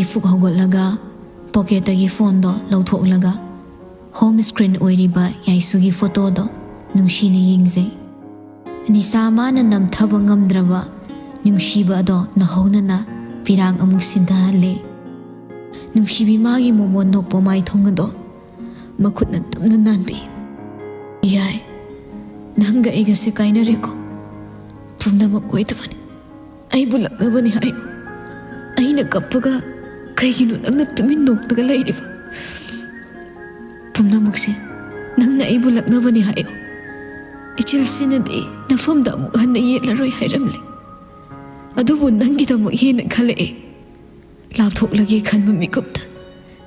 ꯇꯨꯝꯕꯗꯒꯤ ꯐꯨꯛ ꯍꯧꯒꯠꯂꯒ ꯄꯣꯀꯦꯠꯇꯒꯤ ꯐꯣꯟꯗꯣ ꯂꯧꯊꯣꯛꯂꯒ home screen ꯑꯣꯏꯔꯤꯕ ꯌꯥꯏꯁꯨꯒꯤ ꯐꯣꯇꯣꯗꯣ ꯅꯨꯡꯁꯤꯅ ꯌꯦꯡꯖꯩ꯫ ꯅꯤꯁꯥ ꯃꯥꯅ ꯅꯝꯊꯕ ꯉꯝꯗ꯭ꯔꯕ ꯅꯨꯡꯁꯤꯕ ꯑꯗꯣ ꯅꯍꯧꯅꯅ ꯄꯤꯔꯥꯡ ꯑꯃꯨꯛ ꯁꯤꯟꯊꯍꯜꯂꯦ꯫ ꯅꯨꯡꯁꯤꯕꯤ ꯃꯥꯒꯤ ꯃꯣꯃꯣꯟ ꯅꯣꯛꯄ ꯃꯥꯏꯊꯣꯡ ꯑꯗꯣ ꯃꯈꯨꯠꯅ ꯇꯞꯅ ꯅꯥꯟꯕꯤ꯫ ꯌꯥꯏ, ꯅꯪꯒ ꯑꯩꯒꯁꯦ ꯀꯥꯏꯅꯔꯦꯀꯣ, ꯄꯨꯝꯅꯃꯛ ꯑꯣꯏꯗꯕꯅꯤ, ꯑꯩꯕꯨ ꯂꯛꯅꯕꯅꯤ ꯍꯥꯏꯌꯨ꯫ ꯑꯩꯅ ꯀꯞꯄꯒ ꯀꯩꯒꯤꯅꯣ ꯅꯪꯅ ꯇꯨꯃꯤꯟ ꯅꯣꯛꯂꯒ ꯂꯩꯔꯤꯕ? ꯄꯨꯝꯅꯃꯛꯁꯦ ꯅꯪꯅ ꯑꯩꯕꯨ ꯂꯛꯅꯕꯅꯤ ꯍꯥꯏꯌꯨ꯫ ꯏꯆꯤꯜꯁꯤꯅꯗꯤ ꯅꯐꯝꯗ ꯑꯃꯨꯛ ꯍꯟꯅ ꯌꯦꯠꯂꯔꯣꯏ ꯍꯥꯏꯔꯝꯂꯦ, ꯑꯗꯨꯕꯨ ꯅꯪꯒꯤꯗꯃꯛ ꯍꯦꯟꯅ ꯈꯜꯂꯛꯑꯦ꯫ ꯂꯥꯞꯊꯣꯛꯂꯒꯦ ꯈꯟꯕ ꯃꯤꯀꯨꯞꯇ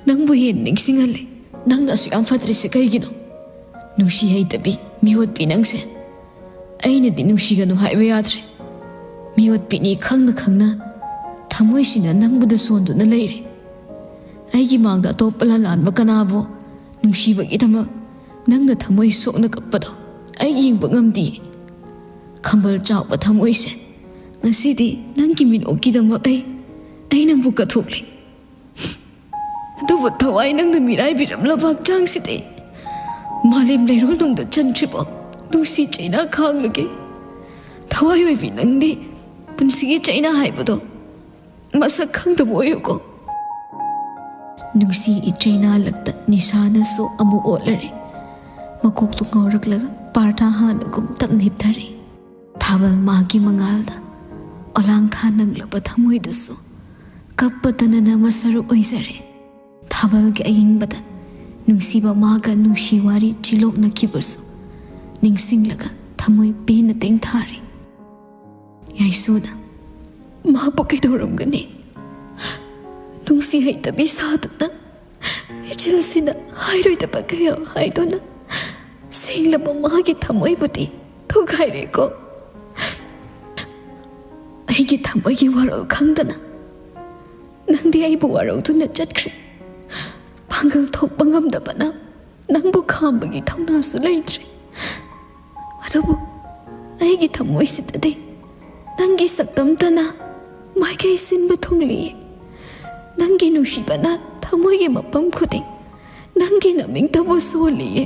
ꯅꯪꯕꯨ ꯍꯦꯟꯅ ꯅꯤꯡꯁꯤꯡꯍꯜꯂꯦ꯫ ꯅꯪꯅ ꯑꯁꯨꯛ ꯌꯥꯝ ꯐꯠꯇ꯭ꯔꯤꯁꯦ ꯀꯩꯒꯤꯅꯣ? ꯅꯨꯡꯁꯤ ꯍꯩꯇꯕꯤ, ꯃꯤꯑꯣꯠꯄꯤ ꯅꯪꯁꯦ꯫ ꯑꯩꯅꯗꯤ ꯅꯨꯡꯁꯤꯒꯅꯨ ꯍꯥꯏꯕ ꯌꯥꯗ꯭ꯔꯦ, ꯃꯤꯑꯣꯠꯄꯤꯅꯤ ꯈꯪꯅ ꯈꯪꯅ ꯊꯃꯣꯏꯁꯤꯅ ꯅꯪꯕꯨꯗ ꯁꯣꯟꯗꯨꯅ ꯂꯩꯔꯦ꯫ ꯑꯩꯒꯤ ꯃꯥꯡꯗ ꯑꯇꯣꯞꯄ ꯂꯥꯟꯕ ꯀꯅꯥꯕꯨ ꯅꯨꯡꯁꯤꯕꯒꯤꯗꯃꯛ ꯅꯪꯅ ꯊꯃꯣꯏ ꯁꯣꯛꯅ ꯀꯞꯄꯗꯣ ꯑꯩ ꯌꯦꯡꯕ ꯉꯝꯗꯤꯌꯦ꯫ ꯈꯝꯕꯜ ꯆꯥꯎꯕ ꯊꯃꯣꯏꯁꯦ, ꯉꯁꯤꯗꯤ ꯅꯪꯒꯤ ꯃꯤꯅꯣꯛꯀꯤꯗꯃꯛ ꯑꯩ ꯅꯪꯕꯨ ꯀꯠꯊꯣꯛꯂꯦ꯫ ꯑꯗꯨꯕꯨ ꯊꯋꯥꯏ ꯅꯪꯅ ꯃꯤꯔꯥꯏꯕꯤꯔꯝꯂꯕ ꯍꯛꯆꯥꯡꯁꯤꯗꯤ ꯃꯥꯂꯦꯝ ꯂꯩꯔꯣꯜꯅꯨꯡꯗ ꯆꯟꯗ꯭ꯔꯤꯕꯣ ꯅꯨꯡꯁꯤ ꯆꯩꯅꯥ ꯈꯥꯡꯂꯒꯦ꯫ ꯊꯋꯥꯏ ꯑꯣꯏꯕꯤ ꯅꯪꯗꯤ ꯄꯨꯟꯁꯤꯒꯤ ꯆꯩꯅꯥ ꯍꯥꯏꯕꯗꯣ ꯃꯁꯛ ꯈꯪꯗꯕ ꯑꯣꯏꯌꯨꯀꯣ꯫ ꯅꯨꯡꯁꯤ ꯆꯩꯅꯥꯂꯛꯇ ꯅꯤꯁꯥꯅꯁꯨ ꯑꯃꯨꯛ ꯑꯣꯠꯂꯔꯦ꯫ ꯃꯀꯣꯛꯇꯨ ꯉꯥꯎꯔꯛꯂꯒ ꯄꯥꯔꯊꯥ ꯍꯥꯟꯅꯒꯨꯝ ꯇꯞꯅ ꯍꯤꯞꯊꯔꯦ꯫ ꯊꯥꯕꯜ ꯃꯥꯒꯤ ꯃꯉꯥꯜꯗ ꯑꯣꯂꯥꯡꯊꯥ ꯅꯪꯂꯕ ꯊꯃꯣꯏꯗꯁꯨ ꯀꯞꯄꯇꯅ ꯃꯁꯔꯨꯛ ꯑꯣꯏꯖꯔꯦ꯫ ꯊꯥꯕꯜꯒꯤ ꯑꯏꯪꯕꯗ ꯅꯨꯡꯁꯤꯕ ꯃꯥꯒ ꯅꯨꯡꯁꯤ ꯋꯥꯔꯤ ꯆꯤꯂꯣꯛꯅꯈꯤꯕꯁꯨ ꯅꯤꯡꯁꯤꯡꯂꯒ ꯊꯃꯣꯏ ꯄꯦꯟꯅ ꯇꯦꯡꯊꯥꯔꯦ꯫ ꯌꯥꯏꯁꯨꯅ ꯃꯥꯕꯨ ꯀꯩꯗꯧꯔꯝꯒꯅꯤ? ꯅꯨꯡꯁꯤ ꯍꯩꯇꯕꯤ ꯁꯥꯗꯨꯅ ꯏꯆꯤꯜꯁꯤꯅ ꯍꯥꯏꯔꯣꯏꯗꯕ ꯀꯌꯥ ꯍꯥꯏꯗꯨꯅ ꯁꯦꯡꯂꯕ ꯃꯥꯒꯤ ꯊꯃꯣꯏꯕꯨꯗꯤ ꯊꯨꯒꯥꯏꯔꯦꯀꯣ꯫ ꯑꯩꯒꯤ ꯊꯃꯣꯏꯒꯤ ꯋꯥꯔꯣꯜ ꯈꯪꯗꯅ ꯅꯪꯗꯤ ꯑꯩꯕꯨ ꯋꯥꯔꯧꯗꯨꯅ ꯆꯠꯈ꯭ꯔꯦ꯫ ꯄꯥꯡꯒꯜ ꯊꯣꯛꯄ ꯉꯝꯗꯕꯅ ꯅꯪꯕꯨ ꯈꯥꯝꯕꯒꯤ ꯊꯧꯅꯥꯁꯨ ꯂꯩꯇ꯭ꯔꯦ꯫ ꯑꯗꯨꯕꯨ ꯑꯩꯒꯤ ꯊꯃꯣꯏꯁꯤꯗꯗꯤ ꯅꯪꯒꯤ ꯁꯛꯇꯝꯇꯅ ꯃꯥꯏꯀꯩ ꯁꯤꯟꯕ ꯊꯨꯡꯂꯤꯌꯦ꯫ ꯅꯪꯒꯤ ꯅꯨꯡꯁꯤꯕꯅ ꯊꯃꯣꯏꯒꯤ ꯃꯐꯝ ꯈꯨꯗꯤꯡ ꯅꯪꯒꯤ ꯅꯃꯤꯡꯇꯕꯨ ꯁꯣꯜꯂꯤꯌꯦ꯫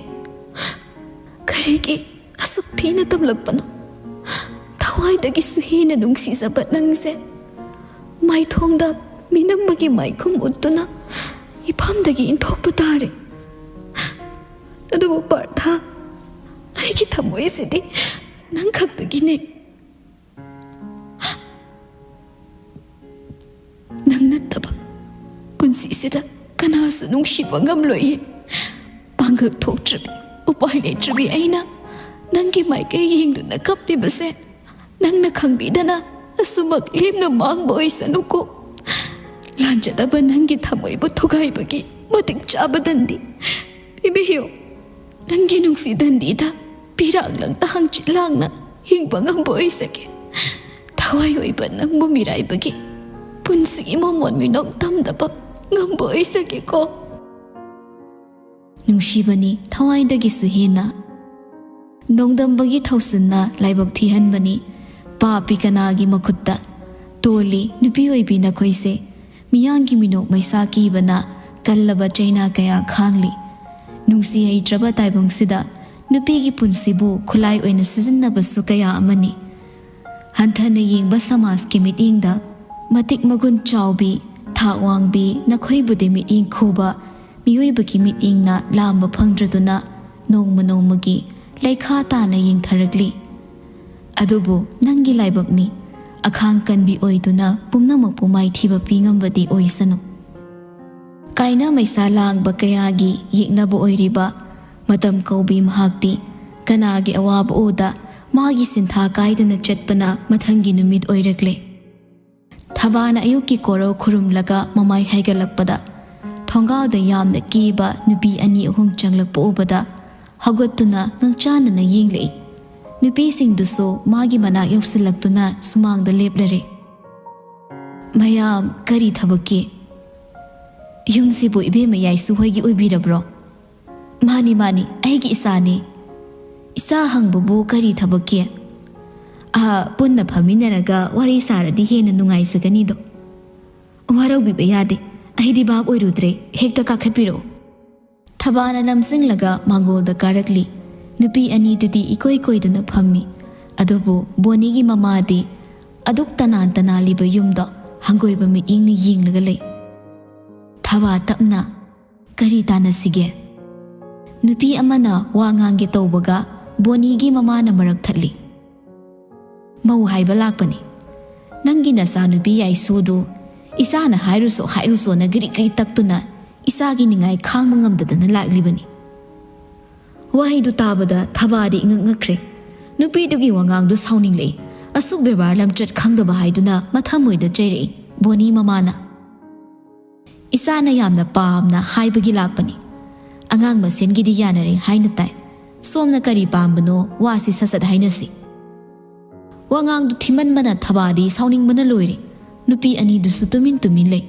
ꯀꯔꯤꯒꯤ ꯑꯁꯨꯛ ꯊꯤꯅ ꯇꯝꯂꯛꯄꯅꯣ? ꯊꯋꯥꯏꯗꯒꯤꯁꯨ ꯍꯦꯟꯅ ꯅꯨꯡꯁꯤꯖꯕ ꯅꯪꯁꯦ ꯃꯥꯏꯊꯣꯡꯗ ꯃꯤꯅꯝꯕꯒꯤ ꯃꯥꯏꯈꯨꯝ ꯎꯠꯇꯨꯅ ꯏꯐꯝꯗꯒꯤ ꯏꯟꯊꯣꯛꯄ ꯇꯥꯔꯦ꯫ ꯑꯗꯨꯕꯨ ꯄꯥꯔꯊꯥ, ꯑꯩꯒꯤ ꯊꯃꯣꯏꯁꯤꯗꯤ ꯅꯪ ꯈꯛꯇꯒꯤꯅꯦ꯫ ꯅꯪ ꯅꯠꯇꯕ ꯄꯨꯟꯁꯤꯁꯤꯗ ꯀꯅꯥꯁꯨ ꯅꯨꯡꯁꯤꯕ ꯉꯝꯂꯣꯏꯌꯦ꯫ ꯄꯥꯡꯒꯜ ꯊꯣꯛꯇ꯭ꯔꯕꯤ, ꯎꯄꯥꯏ ꯂꯩꯇ꯭ꯔꯕꯤ ꯑꯩꯅ ꯅꯪꯒꯤ ꯃꯥꯏꯀꯩ ꯌꯦꯡꯗꯨꯅ ꯀꯞꯂꯤꯕꯁꯦ ꯅꯪꯅ ꯈꯪꯕꯤꯗꯅ ꯑꯁꯨꯃꯛ ꯂꯦꯝꯅ ꯃꯥꯡꯕ ꯑꯣꯏꯁꯅꯨꯀꯣ꯫ ꯂꯥꯟꯖꯗꯕ ꯅꯪꯒꯤ ꯊꯃꯣꯏꯕꯨ ꯊꯨꯒꯥꯏꯕꯒꯤ ꯃꯇꯤꯛ ꯆꯥꯕ ꯗꯟꯗꯤ ꯄꯤꯕꯤꯌꯨ꯫ ꯅꯪꯒꯤ ꯅꯨꯡꯁꯤ ꯗꯟꯗꯤꯗ ꯄꯤꯔꯥꯡꯂꯪꯇ ꯍꯪꯆꯤꯠ ꯂꯥꯡꯅ ꯍꯤꯡꯕ ꯉꯝꯕ ꯑꯣꯏꯁꯒꯦ꯫ ꯊꯋꯥꯏ ꯑꯣꯏꯕ ꯅꯪꯕꯨ ꯃꯤꯔꯥꯏꯕꯒꯤ ꯄꯨꯟꯁꯤꯒꯤ ꯃꯃꯣꯟ ꯃꯤꯅꯣꯛ ꯇꯝꯗꯕ ꯉꯝꯕ ꯑꯣꯏꯁꯒꯦꯀꯣ꯫ ꯅꯨꯡꯁꯤꯕꯅꯤ ꯊꯋꯥꯏꯗꯒꯤꯁꯨ ꯍꯦꯟꯅ, ꯅꯣꯡꯗꯝꯕꯒꯤ ꯊꯧꯁꯤꯟꯅ ꯂꯥꯏꯕꯛ ꯊꯤꯍꯟꯕꯅꯤ ꯄꯥꯄꯤ ꯀꯅꯥꯒꯤ ꯃꯈꯨꯠꯇ꯫ ꯇꯣꯜꯂꯤ ꯅꯨꯄꯤ ꯑꯣꯏꯕꯤ ꯅꯈꯣꯏꯁꯦ, ꯃꯤꯌꯥꯡꯒꯤ ꯃꯤꯅꯣꯛ ꯃꯩꯁꯥ ꯀꯤꯕꯅ ꯀꯜꯂꯕ ꯆꯩꯅꯥ ꯀꯌా ꯈꯥꯡꯂꯤ꯫ ꯅꯨꯡꯁꯤ ꯍꯩꯇ꯭ꯔꯕ ꯇꯥꯏꯕꯪꯁꯤꯗ ꯅꯨꯄꯤꯒꯤ ꯄꯨꯟꯁꯤꯕꯨ ꯈꯨꯠꯂꯥꯏ ꯑꯣꯏꯅ ꯁꯤꯖꯤꯟꯅꯕꯁꯨ ꯀꯌꯥ ꯑꯃꯅꯤ꯫ ꯍꯟꯊꯅ ꯌꯦꯡꯕ ꯁꯃꯥꯖꯀꯤ ꯃꯤꯠꯌꯦꯡꯗ ꯃꯇꯤꯛ ꯃꯒꯨꯟ ꯆꯥꯎꯕꯤ, ꯊꯥꯛ ꯋꯥꯡꯕꯤ ꯅꯈꯣꯏꯕꯨꯗꯤ ꯃꯤꯠꯌꯦꯡ ꯈꯨꯕ ꯃꯤꯑꯣꯏꯕꯒꯤ ꯃꯤꯠꯌꯦꯡꯅ ꯂꯥꯝꯕ ꯐꯪꯗ꯭ꯔꯗꯨꯅ ꯅꯣꯡꯃ ꯅꯣꯡꯃꯒꯤ ꯂꯩꯈꯥ ꯇꯥꯅ ꯌꯦꯡꯊꯔꯛꯂꯤ꯫ ꯑꯗꯨꯕꯨ ꯅꯪꯒꯤ ꯂꯥꯏꯕꯛꯅꯤ ꯑꯈꯥꯡ ꯀꯟꯕꯤ ꯑꯣꯏꯗꯨꯅ ꯄꯨꯝꯅꯃꯛꯄꯨ ꯃꯥꯏꯊꯤꯕ ꯄꯤꯉꯝꯕꯗꯤ ꯑꯣꯏꯁꯅꯨ꯫ ꯀꯥꯏꯅ ꯃꯩꯁꯥ ꯂꯥꯡꯕ ꯀꯌꯥꯒꯤ ꯌꯦꯛꯅꯕ ꯑꯣꯏꯔꯤꯕ ꯃꯇꯝ ꯀꯧꯕꯤ ꯃꯍꯥꯛꯇꯤ ꯀꯅꯥꯒꯤ ꯑꯋꯥꯕ ꯎꯗ ꯃꯥꯒꯤ ꯁꯤꯟꯊꯥ ꯀꯥꯏꯗꯅ ꯆꯠꯄꯅ ꯃꯊꯪꯒꯤ ꯅꯨꯃꯤꯠ ꯑꯣꯏꯔꯛꯂꯦ꯫ ꯊꯕꯥꯅ ꯑꯌꯨꯛꯀꯤ ꯀꯣꯔꯧ ꯈꯨꯔꯨꯝꯂꯒ ꯃꯃꯥꯏ ꯍꯥꯏꯒꯠꯂꯛꯄꯗ ꯊꯣꯡꯒꯥꯜꯗ ꯌꯥꯝꯅ ꯀꯤꯕ ꯅꯨꯄꯤ 2-3 ꯆꯪꯂꯛꯄ ꯎꯕꯗ ꯍꯧꯒꯠꯇꯨꯅ ꯉꯪꯆꯥꯅꯅ ꯌꯦꯡꯂꯛꯏ꯫ ꯅꯨꯄꯤꯁꯤꯡꯗꯨꯁꯨ ꯃꯥꯒꯤ ꯃꯅꯥꯛ ꯌꯧꯁꯤꯜꯂꯛꯇꯨꯅ ꯁꯨꯃꯥꯡꯗ ꯂꯦꯞꯂꯔꯦ꯫ ꯃꯌꯥꯝ ꯀꯔꯤ ꯊꯕꯛꯀꯤ? ꯌꯨꯝꯁꯤꯕꯨ ꯏꯕꯦꯝꯃ ꯌꯥꯏꯁꯨ ꯍꯣꯏꯒꯤ ꯑꯣꯏꯕꯤꯔꯕ꯭ꯔꯣ? ꯃꯥꯅꯤ ꯃꯥꯅꯤ, ꯑꯩꯒꯤ ꯏꯆꯥꯅꯤ꯫ ꯏꯆꯥ ꯍꯪꯕꯕꯨ ꯀꯔꯤ ꯊꯕꯛꯀꯤ? ꯄꯨꯟꯅ ꯐꯝꯃꯤꯟꯅꯔꯒ ꯋꯥꯔꯤ ꯁꯥꯔꯗꯤ ꯍꯦꯟꯅ ꯅꯨꯡꯉꯥꯏꯖꯒꯅꯤꯗꯣ꯫ ꯋꯥꯔꯧꯕꯤꯕ ꯌꯥꯗꯦ, ꯑꯩꯗꯤ ꯚꯥꯞ ꯑꯣꯏꯔꯨꯗ꯭ꯔꯦ ꯍꯦꯛꯇ ꯀꯥꯈꯠꯄꯤꯔꯛꯎ ꯊꯕꯥꯅ ꯂꯝꯁꯤꯡꯂꯒ ꯃꯥꯡꯒꯣꯜꯗ ꯀꯥꯔꯛꯂꯤ ꯅꯨꯄꯤ ꯑꯅꯤꯗꯨꯗꯤ ꯏꯀꯣꯏ ꯀꯣꯏꯗꯅ ꯐꯝꯃꯤ ꯑꯗꯨꯕꯨ ꯕꯣꯅꯤꯒꯤ ꯃꯃꯥꯗꯤ ꯑꯗꯨꯛ ꯇꯅꯥꯟ ꯇꯅꯥꯜꯂꯤꯕ ꯌꯨꯝꯗ ꯍꯪꯒꯣꯏꯕ ꯃꯤꯠꯌꯦꯡꯅ ꯌꯦꯡꯂꯒ ꯂꯩ ꯊꯕꯥ ꯇꯞꯅ ꯀꯔꯤ ꯇꯥꯟꯅꯁꯤꯒꯦ ꯅꯨꯄꯤ ꯑꯃꯅ ꯋꯥ ꯉꯥꯡꯒꯦ ꯇꯧꯕꯒ ꯕꯣꯅꯤꯒꯤ ꯃꯃꯥꯅ ꯃꯔꯛ ꯊꯠꯂꯤ ꯃꯧ ꯍꯥꯏꯕ ꯂꯥꯛꯄꯅꯤ ꯅꯪꯒꯤ ꯅꯆꯥꯅꯨꯄꯤ ꯌꯥꯏꯁꯨꯗꯨ ꯏꯆꯥꯅ ꯍꯥꯏꯔꯨꯁꯣꯅ ꯒ꯭ꯔꯤ ꯒ꯭ꯔꯤ ꯇꯛꯇꯨꯅ ꯏꯆꯥꯒꯤ ꯅꯤꯡꯉꯥꯏ ꯈꯥꯡꯕ ꯉꯝꯗꯗꯅ ꯂꯥꯛꯂꯤꯕꯅꯤ ꯋꯥꯍꯩꯗꯨ ꯇꯥꯕꯗ ꯊꯕꯥꯗꯤ ꯏꯉꯛ ꯉꯛꯈ꯭ꯔꯦ ꯅꯨꯄꯤꯗꯨꯒꯤ ꯋꯥꯉꯥꯡꯗꯨ ꯁꯥꯎꯅꯤꯡꯂꯛꯏ ꯑꯁꯨꯛ ꯕꯦꯕꯥꯔ ꯂꯝꯆꯠ ꯈꯪꯗꯕ ꯍꯥꯏꯗꯨꯅ ꯃꯊꯃꯣꯏꯗ ꯆꯩꯔꯛꯏ ꯕꯣꯅꯤ ꯃꯃꯥꯅ ꯏꯆꯥꯅ ꯌꯥꯝꯅ ꯄꯥꯝꯅ ꯍꯥꯏꯕꯒꯤ ꯂꯥꯛꯄꯅꯤ ꯑꯉꯥꯡ ꯃꯁꯦꯟꯒꯤꯗꯤ ꯌꯥꯅꯔꯦ ꯍꯥꯏꯅ ꯇꯥꯏ ꯁꯣꯝꯅ ꯀꯔꯤ ꯄꯥꯝꯕꯅꯣ ꯋꯥꯁꯤ ꯁꯠ ꯍꯥꯏꯅꯁꯤ ꯋꯥꯉꯥꯡꯗꯨ ꯊꯤꯃꯟꯕꯅ ꯊꯕꯥꯗꯤ ꯁꯥꯎꯅꯤꯡꯕꯅ ꯂꯣꯏꯔꯦ ꯅꯨꯄꯤ ꯑꯅꯤꯗꯨꯁꯨ ꯇꯨꯃꯤꯟ ꯂꯩ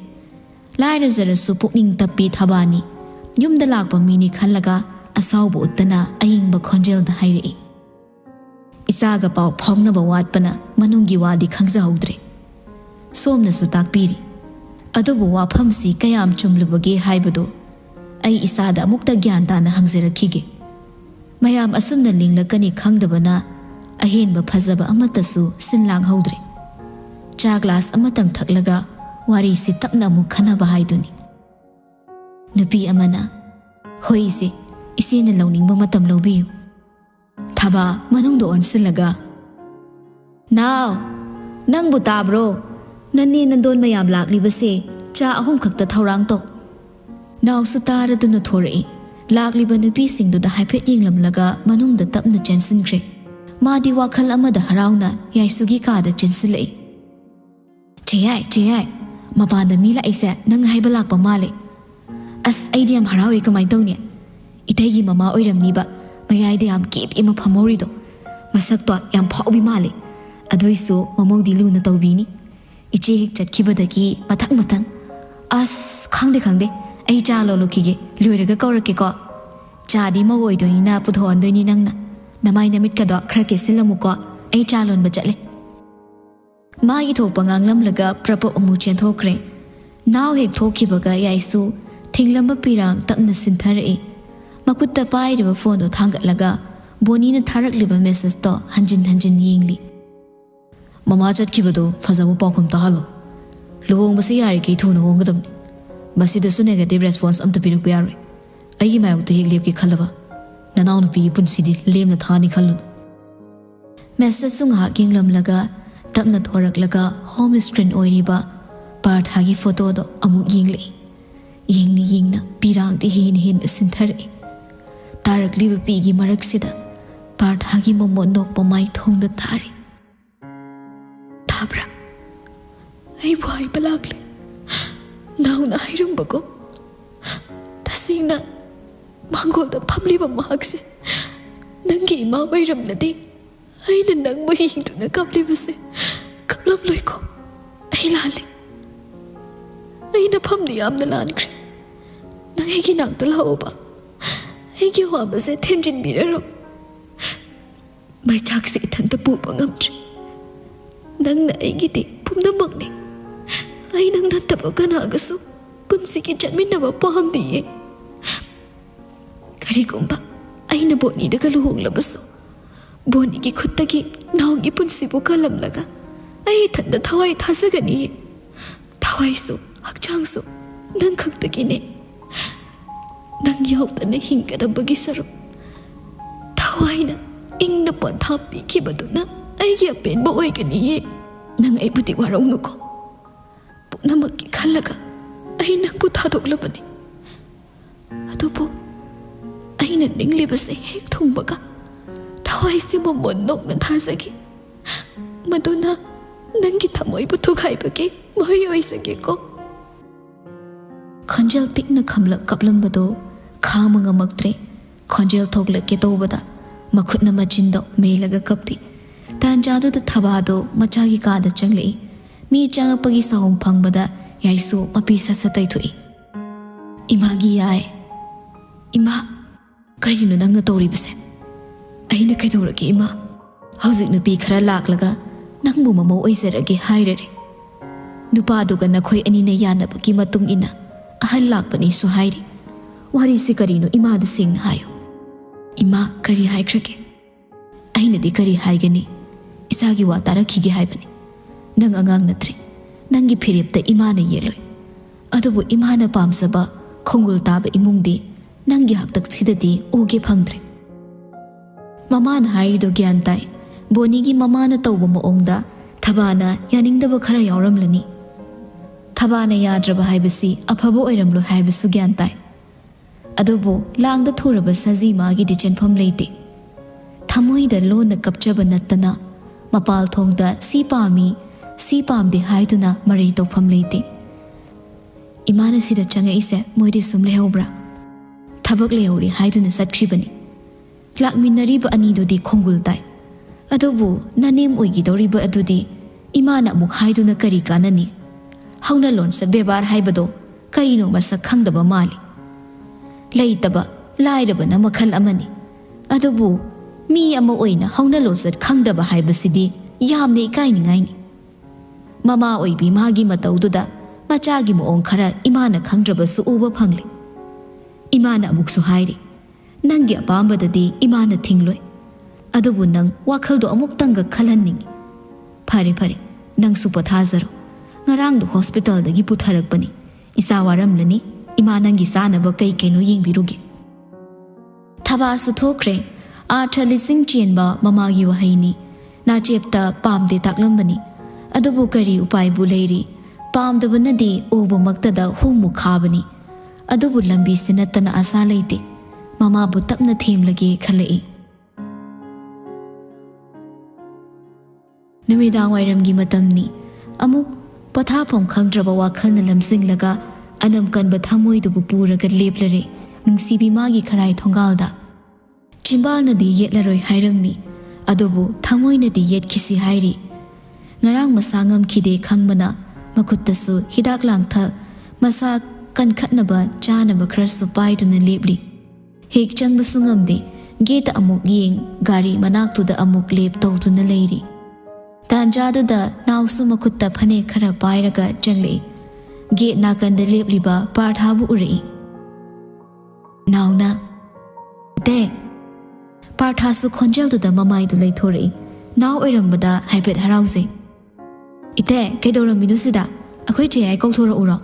ꯂꯥꯏꯔꯖꯔꯁꯨ ꯄꯨꯛꯅꯤꯡ ꯇꯞꯄꯤ ꯊꯕꯥꯅꯤ ꯌꯨꯝꯗ ꯂꯥꯛꯄ ꯃꯤꯅꯤ ꯈꯜꯂꯒ ꯑꯁꯥꯎꯕ ꯎꯠꯇꯅ ꯑꯏꯪꯕ ꯈꯣꯟꯖꯦꯜꯗ ꯍꯥꯏꯔꯛꯏ ꯏꯆꯥꯒ ꯄꯥꯎ ꯐꯥꯎꯅꯕ ꯋꯥꯠꯄꯅ ꯃꯅꯨꯡꯒꯤ ꯋꯥꯗꯤ ꯈꯪꯖꯍꯧꯗ꯭ꯔꯦ ꯁꯣꯝꯅꯁꯨ ꯇꯥꯛꯄꯤꯔꯤ ꯑꯗꯨꯕꯨ ꯋꯥꯐꯝꯁꯤ ꯀꯌꯥꯝ ꯆꯨꯝꯂꯨꯕꯒꯦ ꯍꯥꯏꯕꯗꯨ ꯑꯩ ꯏꯁꯥꯗ ꯑꯃꯨꯛꯇ ꯒ꯭ꯌꯥꯟ ꯇꯥꯅ ꯍꯪꯖꯔꯛꯈꯤꯒꯦ ꯃꯌꯥꯝ ꯑꯁꯨꯝꯅ ꯂꯤꯡꯂꯛꯀꯅꯤ ꯈꯪꯗꯕꯅ ꯑꯍꯦꯟꯕ ꯐꯖꯕ ꯑꯃꯠꯇꯁꯨ ꯁꯤꯟ ꯂꯥꯡꯍꯧꯗ꯭ꯔꯦ ꯆꯥ ꯒ꯭ꯂꯥꯁ ꯑꯃꯇꯪ ꯊꯛꯂꯒ ꯋꯥꯔꯤꯁꯤ ꯇꯞꯅ ꯑꯃꯨꯛ ꯈꯟꯅꯕ ꯍꯥꯏꯗꯨꯅꯤ ꯅꯨꯄꯤ ꯑꯃꯅ ꯍꯣꯏ ꯏꯆꯦꯅ ꯂꯧꯅꯤꯡꯕ ꯃꯇꯝ ꯂꯧꯕꯤꯌꯨ ꯊꯕꯥ ꯃꯅꯨꯡꯗ ꯑꯣꯟꯁꯤꯜꯂꯒ ꯅꯥꯎ ꯅꯪꯕꯨ ꯇꯥꯕ꯭ꯔꯣ ꯅꯅꯦ ꯅꯟꯗꯣꯟ ꯃꯌꯥꯝ ꯂꯥꯛꯂꯤꯕꯁꯦ ꯆꯥ 3 ꯈꯛꯇ ꯊꯧꯔꯥꯡ ꯇꯧ ꯅꯥꯎꯁꯨ ꯇꯥꯔꯗꯨꯅ ꯊꯣꯔꯛꯏ ꯂꯥꯛꯂꯤꯕ ꯅꯨꯄꯤꯁꯤꯡꯗꯨꯗ ꯍꯥꯏꯐꯦꯠ ꯌꯦꯡꯂꯝꯂꯒ ꯃꯅꯨꯡꯗ ꯇꯞꯅ ꯆꯦꯟꯁꯤꯟꯈ꯭ꯔꯦ ꯃꯥꯗꯤ ꯋꯥꯈꯜ ꯑꯃꯗ ꯍꯔꯥꯎꯅ ꯌꯥꯏꯁꯨꯒꯤ ꯀꯥꯗ ꯆꯦꯟꯁꯤꯜꯂꯛꯏ ꯆꯦꯌꯥꯏ ꯃꯄꯥꯟꯗ ꯃꯤ ꯂꯥꯛꯏꯁꯦ ꯅꯪ ꯍꯥꯏꯕ ꯂꯥꯛꯄ ꯃꯥꯜꯂꯦ ꯑꯁ ꯑꯩꯗꯤ ꯌꯥꯝ ꯍꯔꯥꯎꯏ ꯀꯃꯥꯏ ꯇꯧꯅꯤ ꯏꯇꯩꯒꯤ ꯃꯃꯥ ꯑꯣꯏꯔꯝꯅꯤꯕ ꯃꯌꯥꯏꯗ ꯌꯥꯝ ꯀꯦꯞ ꯑꯃ ꯐꯝꯍꯧꯔꯤꯗꯣ ꯃꯁꯛꯇꯣ ꯌꯥꯝ ꯐꯥꯎꯕꯤ ꯃꯥꯜꯂꯦ ꯑꯗꯨꯏꯁꯨ ꯃꯃꯧꯗꯤ ꯂꯨꯅ ꯇꯧꯕꯤꯅꯤ ꯏꯆꯦ ꯍꯦꯛ ꯆꯠꯈꯤꯕꯗꯒꯤ ꯃꯊꯪ ꯑꯁ ꯈꯪꯗꯦ ꯑꯩ ꯆꯥ ꯂꯣꯜꯂꯨꯈꯤꯒꯦ ꯂꯣꯏꯔꯒ ꯀꯧꯔꯛꯀꯦꯀꯣ ꯆꯥꯗꯤ ꯃꯧ ꯑꯣꯏꯗꯣꯏꯅꯤꯅ ꯄꯨꯊꯣꯛꯍꯟꯗꯣꯏꯅꯤ ꯅꯪꯅ ꯅꯃꯥꯏ ꯅꯃꯤꯠꯀꯗꯣ ꯈꯔ ꯀꯦꯁꯤꯜꯂꯝꯃꯨꯀꯣ ꯑꯩ ꯆꯥ ꯂꯣꯟꯕ ꯆꯠꯂꯦ ꯃꯥꯒꯤ ꯊꯣꯛꯄ ꯉꯥꯡꯂꯝꯂꯒ ꯄ꯭ꯔꯄꯞ ꯑꯃꯨꯛ ꯆꯦꯟꯊꯣꯛꯈ꯭ꯔꯦ ꯅꯥꯎ ꯍꯦꯛ ꯊꯣꯛꯈꯤꯕꯒ ꯌꯥꯏꯁꯨ ꯊꯤꯡꯂꯝꯕ ꯄꯤꯔꯥꯡ ꯇꯞꯅ ꯁꯤꯟꯊꯔꯛꯏ ꯃꯈꯨꯠꯇ ꯄꯥꯏꯔꯤꯕ ꯐꯣꯟꯗꯣ ꯊꯥꯡꯒꯠꯂꯒ ꯕꯣꯅꯤꯅ ꯊꯥꯔꯛꯂꯤꯕ ꯃꯦꯁꯦꯖꯇꯣ ꯍꯟꯖꯤꯟ ꯌꯦꯡꯂꯤ ꯃꯃꯥ ꯆꯠꯈꯤꯕꯗꯣ ꯐꯖꯕ ꯄꯥꯎꯈꯨꯝ ꯇꯥꯍꯜꯂꯣ ꯂꯨꯍꯣꯡꯕꯁꯦ ꯌꯥꯔꯤꯈꯩ ꯊꯨꯅ ꯍꯣꯡꯒꯗꯕꯅꯤ ꯃꯁꯤꯗꯁꯨ ꯅꯦꯒꯦꯇꯤꯚ ꯔꯦꯁꯄꯣꯟꯁ ꯑꯝꯇ ꯄꯤꯔꯛꯄ ꯌꯥꯔꯣꯏ ꯑꯩꯒꯤ ꯃꯥꯌꯣꯛꯇ ꯍꯦꯛ ꯂꯦꯞꯀꯦ ꯈꯜꯂꯕ ꯅꯅꯥꯎꯅꯨꯄꯤꯒꯤ ꯄꯨꯟꯁꯤꯗꯤ ꯂꯦꯝꯅ ꯊꯥꯅꯤ ꯈꯜꯂꯨꯅꯨ ꯃꯦꯁꯦꯖꯁꯨ ꯉꯥꯏꯍꯥꯛ ꯌꯦꯡꯂꯝꯂꯒ ꯇꯞꯅ ꯊꯣꯔꯛꯂꯒ ꯍꯣꯝ ꯁ꯭ꯀ꯭ꯔꯤꯟ ꯑꯣꯏꯔꯤꯕ ꯄꯥꯔꯊꯥꯒꯤ ꯐꯣꯇꯣꯗꯣ ꯑꯃꯨꯛ ꯌꯦꯡꯂꯛꯏ ꯌꯦꯡꯅ ꯄꯤꯔꯥꯡꯗꯤ ꯍꯦꯟꯅ ꯁꯤꯟꯊꯔꯛꯏ ꯇꯥꯔꯛꯂꯤꯕ ꯄꯤꯒꯤ ꯃꯔꯛꯁꯤꯗ ꯄꯥꯔꯊꯥꯒꯤ ꯃꯃꯣꯟ ꯅꯣꯛꯄ ꯃꯥꯏꯊꯣꯡꯗ ꯇꯥꯔꯤ ꯇꯥꯕ꯭ꯔꯥ ꯑꯩꯕꯨ ꯍꯥꯏꯕ ꯂꯥꯛꯂꯦ ꯅꯥꯎꯅ ꯍꯥꯏꯔꯝꯕꯀꯣ ꯇꯁꯦꯡꯅ ꯃꯥꯡꯒꯣꯜꯗ ꯐꯝꯂꯤꯕ ꯃꯍꯥꯛꯁꯦ ꯅꯪꯒꯤ ꯏꯃꯥ ꯑꯣꯏꯔꯝꯂꯗꯤ ꯑꯩꯅ ꯅꯪꯕꯨ ꯌꯦꯡꯗꯨꯅ ꯀꯞꯂꯤꯕꯁꯦ ꯀꯞꯂꯝꯂꯣꯏꯀꯣ ꯑꯩ ꯂꯥꯜꯂꯦ ꯑꯩꯅ ꯐꯝꯗꯤ ꯌꯥꯝꯅ ꯂꯥꯟꯈ꯭ꯔꯦ ꯅꯪ ꯑꯩꯒꯤ ꯅꯥꯛꯇ ꯂꯥꯛꯑꯣꯕ ꯑꯩꯒꯤ ꯑꯋꯥꯕꯁꯦ ꯊꯦꯝꯖꯤꯟꯕꯤꯔꯔꯣ ꯃꯩꯆꯥꯛꯁꯦ ꯏꯊꯟꯇ ꯄꯨꯕ ꯉꯝꯗ꯭ꯔꯦ ꯅꯪꯅ ꯑꯩꯒꯤꯗꯤ ꯄꯨꯝꯅꯃꯛꯅꯤ ꯑꯩ ꯅꯪ ꯅꯠꯇꯕ ꯀꯅꯥꯒꯁꯨ ꯄꯨꯟꯁꯤꯒꯤ ꯆꯠꯃꯤꯟꯅꯕ ꯄꯥꯝꯗꯤꯌꯦ ꯀꯔꯤꯒꯨꯝꯕ ꯑꯩꯅ ꯕꯣꯅꯤꯗꯒ ꯂꯨꯍꯣꯡꯂꯕꯁꯨ ꯕꯣꯅꯤꯒꯤ ꯈꯨꯠꯇꯒꯤ ꯅꯥꯎꯒꯤ ꯄꯨꯟꯁꯤꯕꯨ ꯀꯜꯂꯝꯂꯒ ꯑꯩ ꯏꯊꯟꯇ ꯊꯋꯥꯏ ꯊꯥꯖꯒꯅꯤꯌꯦ ꯊꯋꯥꯏꯁꯨ ꯍꯛꯆꯥꯡꯁꯨ ꯅꯪ ꯈꯛꯇꯒꯤꯅꯦ ꯅꯪ ꯌꯥꯎꯗꯅ ꯍꯤꯡꯒꯗꯕꯒꯤ ꯁꯔꯨꯛ ꯊꯋꯥꯏꯅ ꯏꯪꯅ ꯄꯣꯟꯊꯥ ꯄꯤꯈꯤꯕꯗꯨꯅ ꯑꯩꯒꯤ ꯑꯄꯦꯟꯕ ꯑꯣꯏꯒꯅꯤꯌꯦ ꯅꯪ ꯑꯩꯕꯨꯗꯤ ꯋꯥꯔꯧꯅꯨꯀꯣ ꯄꯨꯝꯅꯃꯛꯀꯤ ꯈꯜꯂꯒ ꯑꯩ ꯅꯪꯕꯨ ꯊꯥꯗꯣꯛꯂꯕꯅꯤ ꯑꯗꯨꯕꯨ ꯑꯩꯅ ꯅꯤꯡꯂꯤꯕꯁꯦ ꯍꯦꯛ ꯊꯨꯡꯕꯒ ꯊꯋꯥꯏꯁꯦ ꯃꯃꯣꯟ ꯅꯣꯛꯅ ꯊꯥꯖꯒꯦ ꯃꯗꯨꯅ ꯅꯪꯒꯤ ꯊꯃꯣꯏꯕꯨ ꯊꯨꯒꯥꯏꯕꯒꯤ ꯃꯍꯩ ꯑꯣꯏꯖꯒꯦꯀꯣ ꯈꯣꯟꯖꯦꯜ ꯄꯤꯛꯅ ꯀꯞꯂꯝꯕꯗꯣ ꯈꯥꯡꯕ ꯉꯝꯃꯛꯇ꯭ꯔꯦ ꯈꯣꯟꯖꯦꯜ ꯊꯣꯛꯂꯛꯀꯦ ꯇꯧꯕꯗ ꯃꯈꯨꯠꯅ ꯃꯆꯤꯟꯗꯣ ꯃꯦꯜꯂꯒ ꯀꯞꯄꯤ ꯇꯥꯟꯖꯥꯗꯨꯗ ꯊꯕꯥꯗꯣ ꯃꯆꯥꯒꯤ ꯀꯥꯗ ꯆꯪꯂꯛꯏ ꯃꯤ ꯆꯪꯉꯛꯄꯒꯤ ꯁꯥꯎꯝ ꯐꯪꯕꯗ ꯌꯥꯏꯁꯨ ꯃꯄꯤ ꯁꯠ ꯇꯩꯊꯣꯛꯏ ꯏꯃꯥꯒꯤ ꯌꯥꯏ ꯏꯃꯥ ꯀꯔꯤꯅꯣ ꯅꯪꯅ ꯇꯧꯔꯤꯕꯁꯦ ꯑꯩꯅ ꯀꯩꯗꯧꯔꯒꯦ ꯏꯃꯥ ꯍꯧꯖꯤꯛ ꯅꯨꯄꯤ ꯈꯔ ꯂꯥꯛꯂꯒ ꯅꯪꯕꯨ ꯃꯃꯧ ꯑꯣꯏꯖꯔꯒꯦ ꯍꯥꯏꯔꯔꯦ ꯅꯨꯄꯥꯗꯨꯒ ꯅꯈꯣꯏ ꯑꯅꯤꯅ ꯌꯥꯅꯕꯒꯤ ꯃꯇꯨꯡ ꯏꯟꯅ ahal lakpani su hairi wari si karino ima da sing hayo ima kari haikrake aina di kari haigani isagi wa tarakige haibani nang angang natre nangi phirip ta ima na yeloi adubu ima na pamsaba khongul taba imungdi nangi haktak sidadi oge phangdre mama na hairido gyan tai boni gi mama na tawba maongda thabana yaningdaba khara yauramlani thabana yadraba haibasi afabo oiramlu haibasu gyan tai adubu langda thuraba saji magi di chenpham leite thamoida lona kapchaba nattana mapal thongda si pamdi haiduna mari tawpham leite imana sida changa ise moidi sum lehobra thabak lehori haiduna satkribani lakminariba anido di khongul tai adubu nanem oigi doriba adudi imana muk haiduna kari kanani hauna lon sa bebar haibado karino masak khangdaba mali leitaba lairaba na makhal amani adubu mi ama oina hauna lon sa khangdaba haibasidi yamne ikainingaini mama oibi magi mataududa machagi moong khara imana khangdrabasu uba phangli imana amuksu hairi nangi apambadadi imana thingloi adubu nang wakhaldo amuktanga khalhanningi phare phare nang su pathazaro ngarangdo hospital dagi putharakpani isa waramlani imanangi sanaba kai kaino yengbiruge thaba su thokre atha lising chenba mamagi wahaini na chepta pamde taklambani adubu kari upai bu leiri pamdabanadi ubu maktada humu khabani adubu lambi sinatana asa leite mama bu tapna themlage khalai namidang wairamgi matamni amuk pathapom khangdraba wakhalna lamsinglaga anam kanba thamoidubu puraga leplare nungsibi magi kharai thongalda chimbalna di yetlaroi hairammi adubu thamoina di yetkisi hairi ngarang masangam khide khangmana makuttasu hidak langtha masa kankhatnaba chanaba khrasu paiduna lepli hek changba sungamde geta amuk yeng gari manaktuda amuk lep tawduna leiri tanjaduda nausu makutta phane khara pairaga changle gate nakanda lepliba parthabu urei nauna de parthasu khonjalduda mamaidu leithorei naw oirambada haibet harause ite kaidoraminu sida akhoi che ai kauthora uro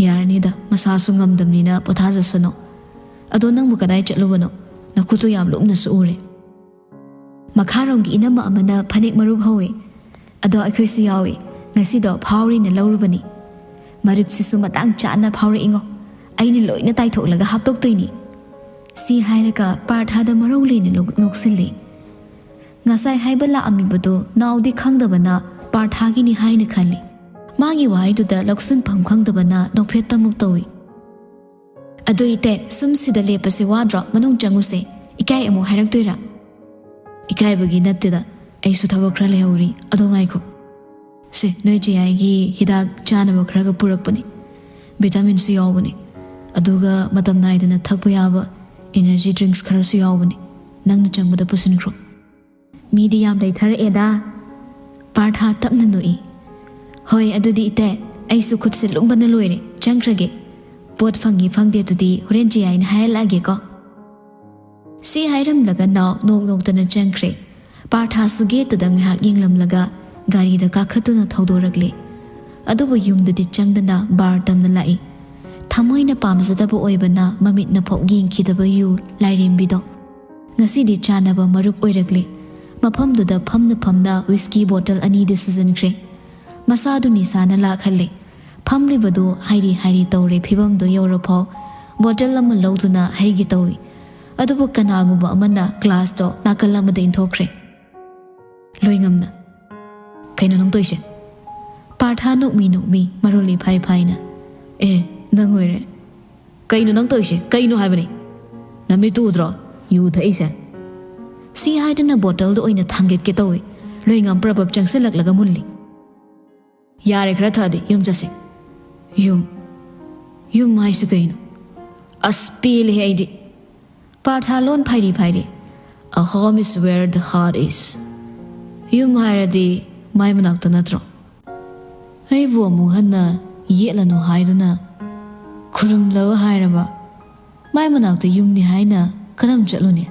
yarnida masasu ngamdamnina pothajasano ado nangbu kadai chatlubano nakutu yam lumna su ure makharonggi inama amana phanik marub hawe ado akhoi si yawe ngasi do phawri na lawrubani marib sisu matang chana phawri ingo aini loina taitholaga haptok toini si hairaga parthada marole ne noksille ngasai haibala amibado naudi khangdabana parthagi ni haina khali magi waiduda loksin pham khangdabana nokphet tamuk towi adoite sumsida lepase wadra manung changuse ikai amu hairak toira ikai bagi nattida aisu thawak khra lehori adongai ko se noi ji ai gi hidak chana khra ga purakpani vitamin su yawbani aduga matam naidana thakpa yaba energy drinks khara su yawbani nangna changbada pusin khro midi yam dai thar eda partha tapna noi hoi adudi ite aisu khutse lumbana loire changkrage pot fangi fangde tudi horen ji ai na hailage ko si hairam laga naw nok tana changkre partha su ge to dang ha yinglam laga gari da ka khatuna thaudorakle adubu yumdadi changdana bar tamna lai thamoina pamjadaba oibana mamit na phok yingkhidaba yu lairembido ngasi di chanaba marup oirakle mafamduda famna whisky bottle ani de sujankre masadu nisana lakhalle famlibadu hairi tawre phibam do yorapho bottle lam lawduna haigi tawi adubu kanagumba amana glass to nakalama de inthokre loingamna kaina nong toise partha nok mi maroli phai na nang hoire kaino nang toise kaino haibani nami tudro yu thaise si haidana bottle do oina thanget ke tawi loingam prabab changselak laga mulli yare khra thadi yum jase yum mai su kaino aspil heidi partha lon phairi a home is where the heart is yum hairadi mai manak to natro ai bu mu hanna yelano haiduna Khurumlava hairaba mai manakta yumni haina karam chatlune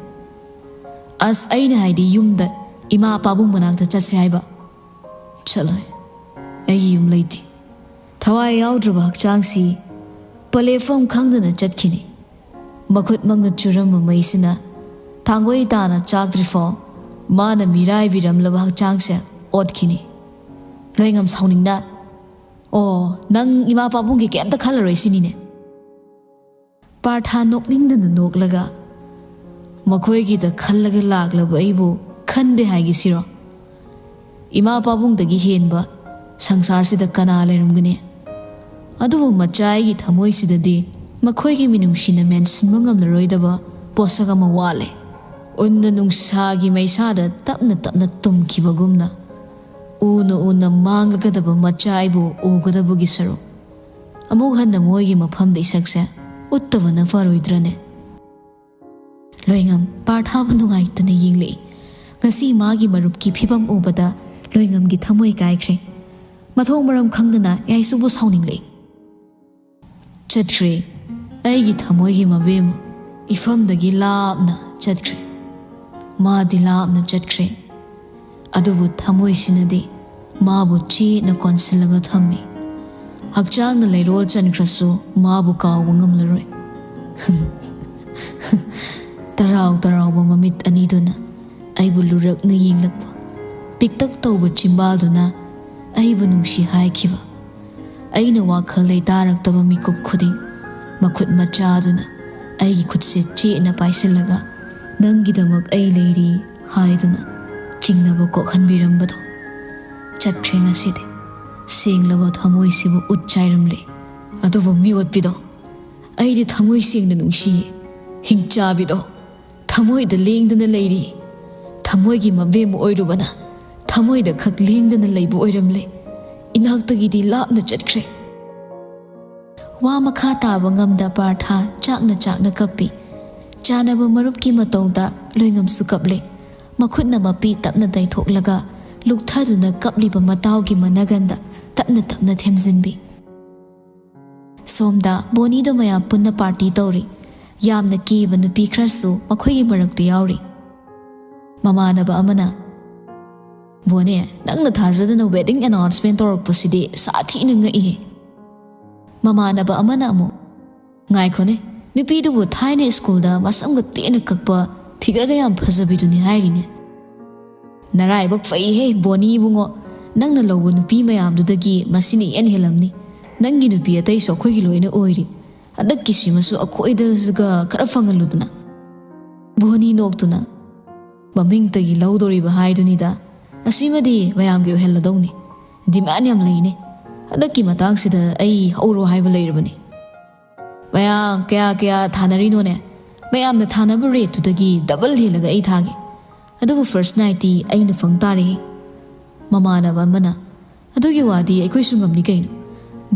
as aina haidi yumda ima pabung manakta chatse haiba chaloi ai yum leiti thawai yaudraba hakchangsi palefam khangdana chatkhini makhut mangna churamba maisina thangoi tana chakdrifo mana mirai biramlaba hakchangse odkhini loingam sauningna oh nang ima pabung ki kemta khalaroi sinine Partha nokningdana noklaga makhoigi da khallaga laglaba aibu khande haigi siro ima pabungdagi henba sangsar-sida kana leramgani adubu machaigi thamoisidadi makhoigi minungsina mensinba ngamlaroidaba posaga ma wale unna nungsagi maisada tapna tapna tumkhibagumna una manglagadaba machaibu ugadabugi saro amuk hanna moigi mafamda isakse uttavana faroidrane loingam Partha nungaitana yingli ngasi magi marupki phibam ubada loingam gi thamoi kaikhre mathong maram khangdana yaisubu sauningli chatkhre aigi thamoi gi mabem ifamdagi lapna chatkhre madi lapna chatkhre adubu thamoi sinadi mabu chi na konsilaga thammi hakchang na leirol chankrasu mabu kawba ngamlaroi tarau ba mamit aniduna aibu lurakna yinglakpa piktak tawba chimbalduna aibu nungsi haikhiba aina wakhal leitaraktaba mikup khuding makhut machaduna aigi khutse chena paisilaga nangidamak ai leiri haiduna chingnaba kokhanbirambado chatkhre ngaside senglaba thamoi sibu utchairamle adubu miotbido aidi thamoi sengna nungsi hingchabido thamoi da lengdana leiri thamoi gi mabem oirubana thamoi da khak lengdana leibu oiramle inaktagi di lapna chatkhre wa makha taba ngamda Partha chakna kappi chanaba marupki matongda loingam sukaple makhutna mapi tapna dai thoklaga lukthaduna kapliba matawgi managanda tapna themjinbi somda boni do maya punna party tori yamna kiba nupi khrasu makhoigi marakta yauri mamanaba amana bone nangna thajadana wedding announcement torpusidi sathi nanga i mamanaba amana amu ngai khone nupi du thaine school da masamga tena kakpa figure ga yam phajabiduni hairine narai bak fai he boni bungo nangna lobu nupi mayam dudagi masini en helamni nangi nupi atai so khoigi loina oiri adak kisimasu akhoida ga khara fangaluduna boni noktuna maming tagi laudori ba haiduni da asimadi mayam gi helladawni diman yam leine adaki matang sida ai hauro haiba leirabani mayam kya thanari no ne mayam na thanabu rate tudagi double helaga ai thagi adubu first night ti aina fangtari mamana bamana adugi wadi aikoi sungamni kaino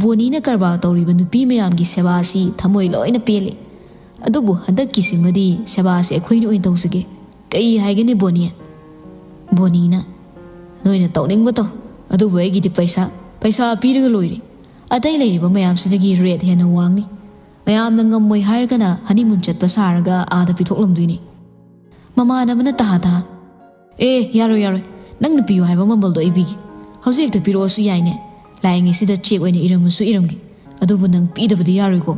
boni na karba tawriba nupi mayam gi seba si thamoi loina pele adubu hadakki simadi seba si aikoi ni oin tawsage kai haigene boni na noina tawningba to adubu aigi di paisa piraga loiri atai leiriba mayam sidagi rate hena wangni mayam na ngammoi hairgana honeymoon chatpa saraga aada pithoklamduini mamana mana ta yaro nang na piyo haiba mambaldo ibigi hausi ekta piro su yaine laingi sida check oina iramusu iramgi adubu nang pidabadi yaroiko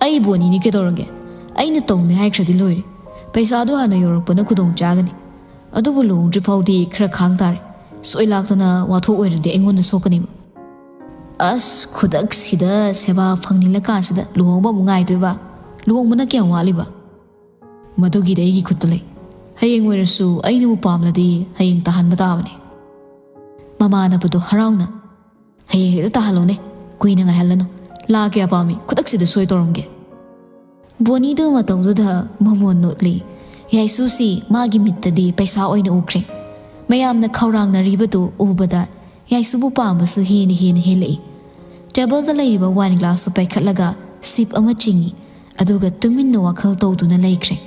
ai boni ni kedorange aina tawne haikradi loire paisa adu hana yorakpana kudong chagani adubu longdri phawdi khara khangtare soilaktana watho oirade engonda sokani as khudak sida seba phangnila kansida luhongba mungai doiba luhongmana kya waliba madugi deigi khutulai hayeng oirasu aina pamladi hayeng tahan batabani mamana budu harauna hayeng heda tahalone kuina nga helano la kya pami khudak sida soi toromge boni do matawda mamon notli yaisu si magi mittadi paisa oina ukre mayamna khawrangna ribadu ubada yaisu pambasu hin helei table da leiba wine glass to paikhatlaga sip ama chingi aduga tuminna wakhal tawduna leikre